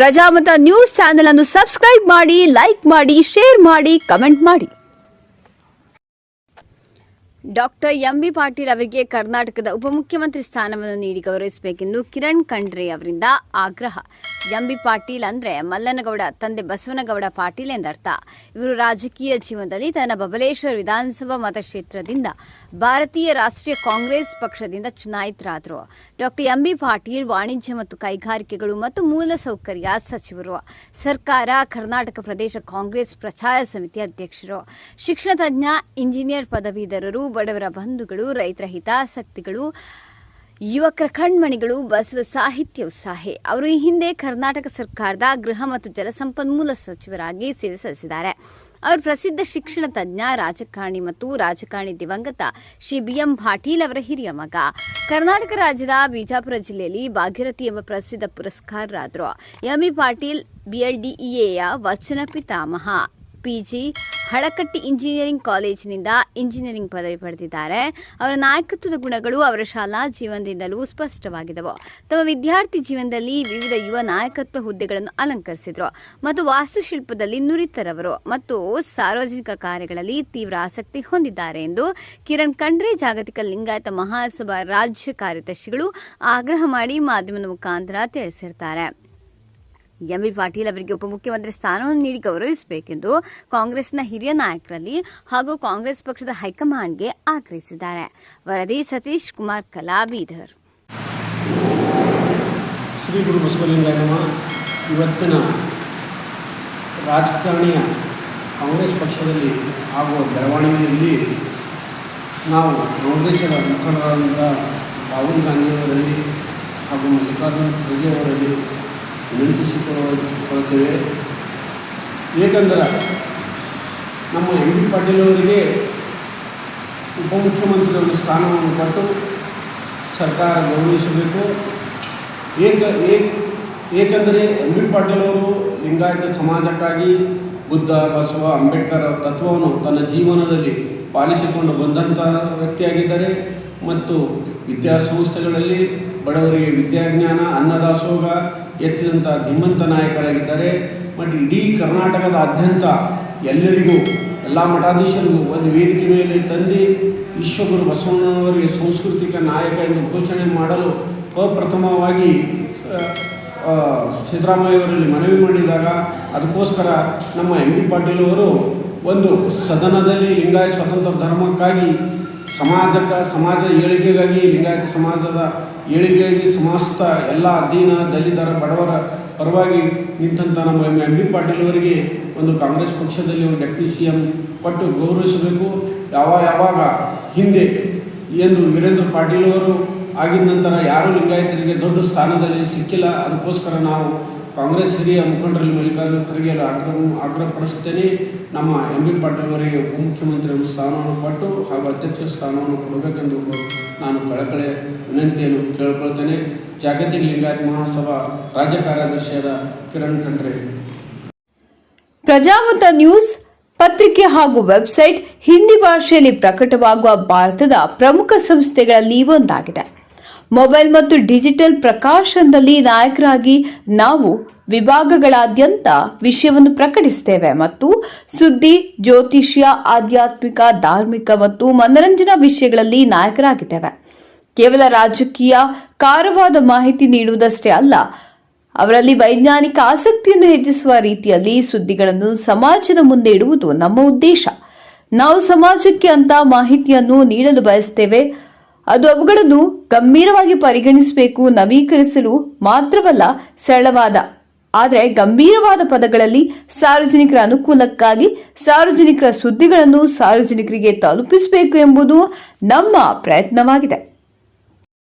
Prajamata news channel ಅನ್ನು subscribe ಮಾಡಿ, like ಮಾಡಿ, ಶೇರ್ ಮಾಡಿ, ಕಮೆಂಟ್ ಮಾಡಿ. ಡಾಕ್ಟರ್ ಎಂಬಿ ಪಾಟೀಲ್ ಅವರಿಗೆ ಕರ್ನಾಟಕದ ಉಪಮುಖ್ಯಮಂತ್ರಿ ಸ್ಥಾನವನ್ನು ನೀಡಿ ಗೌರವಿಸಬೇಕೆಂದು ಕಿರಣ್ ಖಂಡ್ರೆ ಅವರಿಂದ ಆಗ್ರಹ. ಎಂಬಿ ಪಾಟೀಲ್ ಅಂದ್ರೆ ಮಲ್ಲನಗೌಡ ತಂದೆ ಬಸವನಗೌಡ ಪಾಟೀಲ್ ಎಂದರ್ಥ. ಇವರು ರಾಜಕೀಯ ಜೀವನದಲ್ಲಿ ತನ್ನ ಬಬಲೇಶ್ವರ ವಿಧಾನಸಭಾ ಮತಕ್ಷೇತ್ರದಿಂದ ಭಾರತೀಯ ರಾಷ್ಟ್ರೀಯ ಕಾಂಗ್ರೆಸ್ ಪಕ್ಷದಿಂದ ಚುನಾಯಿತರಾದರು. ಡಾಕ್ಟರ್ ಎಂಬಿ ಪಾಟೀಲ್ ವಾಣಿಜ್ಯ ಮತ್ತು ಕೈಗಾರಿಕೆಗಳು ಮತ್ತು ಮೂಲಸೌಕರ್ಯ ಸಚಿವರು, ಸರ್ಕಾರ ಕರ್ನಾಟಕ ಪ್ರದೇಶ ಕಾಂಗ್ರೆಸ್ ಪ್ರಚಾರ ಸಮಿತಿ ಅಧ್ಯಕ್ಷರು, ಶಿಕ್ಷಣ ತಜ್ಞ, ಇಂಜಿನಿಯರ್ ಪದವೀಧರರು, ಬಡವರ ಬಂಧುಗಳು, ರೈತರ ಹಿತಾಸಕ್ತಿಗಳು, ಯುವಕರ ಕಣ್ಮಣಿಗಳು, ಬಸವ ಸಾಹಿತ್ಯ ಉತ್ಸಾಹಿ. ಅವರು ಈ ಹಿಂದೆ ಕರ್ನಾಟಕ ಸರ್ಕಾರದ ಗೃಹ ಮತ್ತು ಜಲಸಂಪನ್ಮೂಲ ಸಚಿವರಾಗಿ ಸೇವೆ ಸಲ್ಲಿಸಿದ್ದಾರೆ. ಅವರು ಪ್ರಸಿದ್ಧ ಶಿಕ್ಷಣ ತಜ್ಞ, ರಾಜಕಾರಣಿ ಮತ್ತು ರಾಜಕಾರಣಿ ದಿವಂಗತ ಶ್ರೀ BM ಪಾಟೀಲ್ ಅವರ ಹಿರಿಯ ಮಗ. ಕರ್ನಾಟಕ ರಾಜ್ಯದ ಬಿಜಾಪುರ ಜಿಲ್ಲೆಯಲ್ಲಿ ಭಾಗೀರಥಿ ಎಂಬ ಪ್ರಸಿದ್ಧ ಪುರಸ್ಕಾರರಾದರು. ಎಂಬಿ ಪಾಟೀಲ್ BLDEAಯ ವಚನ ಪಿತಾಮಹ. PG ಹಳಕಟ್ಟಿ ಇಂಜಿನಿಯರಿಂಗ್ ಕಾಲೇಜಿನಿಂದ ಇಂಜಿನಿಯರಿಂಗ್ ಪದವಿ ಪಡೆದಿದ್ದಾರೆ. ಅವರ ನಾಯಕತ್ವದ ಗುಣಗಳು ಅವರ ಶಾಲಾ ಜೀವನದಿಂದಲೂ ಸ್ಪಷ್ಟವಾಗಿದ್ದವು. ತಮ್ಮ ವಿದ್ಯಾರ್ಥಿ ಜೀವನದಲ್ಲಿ ವಿವಿಧ ಯುವ ನಾಯಕತ್ವ ಹುದ್ದೆಗಳನ್ನು ಅಲಂಕರಿಸಿದರು ಮತ್ತು ವಾಸ್ತುಶಿಲ್ಪದಲ್ಲಿ ನುರಿತರವರು ಮತ್ತು ಸಾರ್ವಜನಿಕ ಕಾರ್ಯಗಳಲ್ಲಿ ತೀವ್ರ ಆಸಕ್ತಿ ಹೊಂದಿದ್ದಾರೆ ಎಂದು ಕಿರಣ್ ಖಂಡ್ರೆ ಜಾಗತಿಕ ಲಿಂಗಾಯತ ಮಹಾಸಭಾ ರಾಜ್ಯ ಕಾರ್ಯದರ್ಶಿಗಳು ಆಗ್ರಹ ಮಾಡಿ ಮಾಧ್ಯಮದ ಮುಖಾಂತರ ತಿಳಿಸಿದ್ದಾರೆ. ಎಂಬಿ ಪಾಟೀಲ್ ಅವರಿಗೆ ಉಪಮುಖ್ಯಮಂತ್ರಿ ಸ್ಥಾನವನ್ನು ನೀಡಿ ಗೌರವಿಸಬೇಕೆಂದು ಕಾಂಗ್ರೆಸ್ನ ಹಿರಿಯ ನಾಯಕರಲ್ಲಿ ಹಾಗೂ ಕಾಂಗ್ರೆಸ್ ಪಕ್ಷದ ಹೈಕಮಾಂಡ್ಗೆ ಆಗ್ರಹಿಸಿದ್ದಾರೆ. ವರದಿ ಸತೀಶ್ ಕುಮಾರ್ ಕಲಾ, ಬೀದರ್. ಶ್ರೀ ಗುರು ಬಸವಲಿಂಗಾಯಮ್ಮ ಇವತ್ತಿನ ರಾಜಕಾರಣಿಯ ಕಾಂಗ್ರೆಸ್ ಪಕ್ಷದಲ್ಲಿ ಆಗುವ ಬೆಳವಣಿಗೆಯಲ್ಲಿ ನಾವು ಕಾಂಗ್ರೆಸ್ಸಿನ ಮುಖಂಡರಾದ ರಾಹುಲ್ ಗಾಂಧಿಯವರಲ್ಲಿ ಹಾಗೂ ಮಲ್ಲಿಕಾರ್ಜುನ ಖರ್ಗೆ ಅವರಲ್ಲಿ ವಿನಂತಿಸಿಕೊಳ್ಳುತ್ತೇವೆ. ಏಕೆಂದರೆ ನಮ್ಮ ಎಂಬಿ ಪಾಟೀಲ್ ಅವರಿಗೆ ಉಪಮುಖ್ಯಮಂತ್ರಿಗಳ ಸ್ಥಾನವನ್ನು ಕೊಟ್ಟು ಸರ್ಕಾರ ಗೌರವಿಸಬೇಕು. ಏಕೆಂದರೆ ಎಂಬಿ ಪಾಟೀಲ್ ಅವರು ಲಿಂಗಾಯತ ಸಮಾಜಕ್ಕಾಗಿ ಬುದ್ಧ, ಬಸವ, ಅಂಬೇಡ್ಕರ್ ತತ್ವವನ್ನು ತನ್ನ ಜೀವನದಲ್ಲಿ ಪಾಲಿಸಿಕೊಂಡು ಬಂದಂಥ ವ್ಯಕ್ತಿಯಾಗಿದ್ದಾರೆ ಮತ್ತು ವಿದ್ಯಾಸಂಸ್ಥೆಗಳಲ್ಲಿ ಬಡವರಿಗೆ ವಿದ್ಯಾಜ್ಞಾನ, ಅನ್ನದಾಸೋಹ ಎತ್ತಿದಂಥ ಧೀಮಂತ ನಾಯಕರಾಗಿದ್ದಾರೆ. ಮತ್ತು ಇಡೀ ಕರ್ನಾಟಕದಾದ್ಯಂತ ಎಲ್ಲರಿಗೂ, ಎಲ್ಲ ಮಠಾಧೀಶರಿಗೂ ಒಂದು ವೇದಿಕೆ ಮೇಲೆ ತಂದು ವಿಶ್ವಗುರು ಬಸವಣ್ಣನವರಿಗೆ ಸಾಂಸ್ಕೃತಿಕ ನಾಯಕ ಎಂದು ಘೋಷಣೆ ಮಾಡಲು ಅಪ್ರಥಮವಾಗಿ ಸಿದ್ದರಾಮಯ್ಯವರಲ್ಲಿ ಮನವಿ ಮಾಡಿದಾಗ ಅದಕ್ಕೋಸ್ಕರ ನಮ್ಮ ಎಂಬಿ ಪಾಟೀಲ್ ಅವರು ಒಂದು ಸದನದಲ್ಲಿ ಲಿಂಗಾಯತ ಸ್ವತಂತ್ರ ಧರ್ಮಕ್ಕಾಗಿ ಸಮಾಜ ಏಳಿಗೆಗಾಗಿ, ಲಿಂಗಾಯತ ಸಮಾಜದ ಏಳಿಗೆಗಾಗಿ ಸಮಸ್ತ ಎಲ್ಲ ದೀನ, ದಲಿತರ, ಬಡವರ ಪರವಾಗಿ ನಿಂತಂಥ ನಮ್ಮ ಎಂಬಿ ಪಾಟೀಲ್ ಅವರಿಗೆ ಒಂದು ಕಾಂಗ್ರೆಸ್ ಪಕ್ಷದಲ್ಲಿ ಒಂದು ಡೆಪ್ಟಿ CM ಕೊಟ್ಟು ಗೌರವಿಸಬೇಕು. ಯಾವಾಗ ಹಿಂದೆ ಏನು ವೀರೇಂದ್ರ ಪಾಟೀಲ್ ಅವರು ಆಗಿದ ನಂತರ ಯಾರೂ ಲಿಂಗಾಯತರಿಗೆ ದೊಡ್ಡ ಸ್ಥಾನದಲ್ಲಿ ಸಿಕ್ಕಿಲ್ಲ. ಅದಕ್ಕೋಸ್ಕರ ನಾವು ಕಾಂಗ್ರೆಸ್ ಹಿರಿಯ ಮುಖಂಡರಲ್ಲಿ ಮಲ್ಲಿಕಾರ್ಜುನ ಖರ್ಗೆ ಆಗ್ರಹಪಡಿಸುತ್ತೇನೆ. ನಮ್ಮ ಎಂಬಿ ಪಾಟೀಲ್ ಅವರಿಗೆ ಉಪಮುಖ್ಯಮಂತ್ರಿ ಸ್ಥಾನವನ್ನು ಕೊಟ್ಟು ಹಾಗೂ ಅಧ್ಯಕ್ಷ ಸ್ಥಾನವನ್ನು ಕೊಡಬೇಕೆಂದು ನಾನು ಕಳಕಳಿ ವಿನಂತಿಯನ್ನು ಕೇಳಿಕೊಳ್ತೇನೆ. ಜಾಗತಿಕ ಲಿಂಗಾಯತ ಮಹಾಸಭಾ ರಾಜ್ಯ ಕಾರ್ಯದರ್ಶಿಯಾದ ಕಿರಣ್ ಖಂಡ್ರೆ. ಪ್ರಜಾಮತ ನ್ಯೂಸ್ ಪತ್ರಿಕೆ ಹಾಗೂ ವೆಬ್ಸೈಟ್ ಹಿಂದಿ ಭಾಷೆಯಲ್ಲಿ ಪ್ರಕಟವಾಗುವ ಭಾರತದ ಪ್ರಮುಖ ಸಂಸ್ಥೆಗಳಲ್ಲಿ ಒಂದಾಗಿದೆ. ಮೊಬೈಲ್ ಮತ್ತು ಡಿಜಿಟಲ್ ಪ್ರಕಾಶನದಲ್ಲಿ ನಾಯಕರಾಗಿ ನಾವು ವಿಭಾಗಗಳಾದ್ಯಂತ ವಿಷಯವನ್ನು ಪ್ರಕಟಿಸುತ್ತೇವೆ ಮತ್ತು ಸುದ್ದಿ, ಜ್ಯೋತಿಷ್ಯ, ಆಧ್ಯಾತ್ಮಿಕ, ಧಾರ್ಮಿಕ ಮತ್ತು ಮನರಂಜನಾ ವಿಷಯಗಳಲ್ಲಿ ನಾಯಕರಾಗಿದ್ದೇವೆ. ಕೇವಲ ರಾಜಕೀಯ ಕಾರವಾದ ಮಾಹಿತಿ ನೀಡುವುದಷ್ಟೇ ಅಲ್ಲ, ಅವರಲ್ಲಿ ವೈಜ್ಞಾನಿಕ ಆಸಕ್ತಿಯನ್ನು ಹೆಚ್ಚಿಸುವ ರೀತಿಯಲ್ಲಿ ಸುದ್ದಿಗಳನ್ನು ಸಮಾಜದ ಮುಂದೆ ಇಡುವುದು ನಮ್ಮ ಉದ್ದೇಶ. ನಾವು ಸಮಾಜಕ್ಕೆ ಅಂತ ಮಾಹಿತಿಯನ್ನು ನೀಡಲು ಬಯಸುತ್ತೇವೆ. ಅದು ಅವುಗಳನ್ನು ಗಂಭೀರವಾಗಿ ಪರಿಗಣಿಸಬೇಕು, ನವೀಕರಿಸಲು ಮಾತ್ರವಲ್ಲ, ಸರಳವಾದ ಆದರೆ ಗಂಭೀರವಾದ ಪದಗಳಲ್ಲಿ ಸಾರ್ವಜನಿಕರ ಅನುಕೂಲಕ್ಕಾಗಿ ಸಾರ್ವಜನಿಕರ ಸುದ್ದಿಗಳನ್ನು ಸಾರ್ವಜನಿಕರಿಗೆ ತಲುಪಿಸಬೇಕು ಎಂಬುದು ನಮ್ಮ ಪ್ರಯತ್ನವಾಗಿದೆ.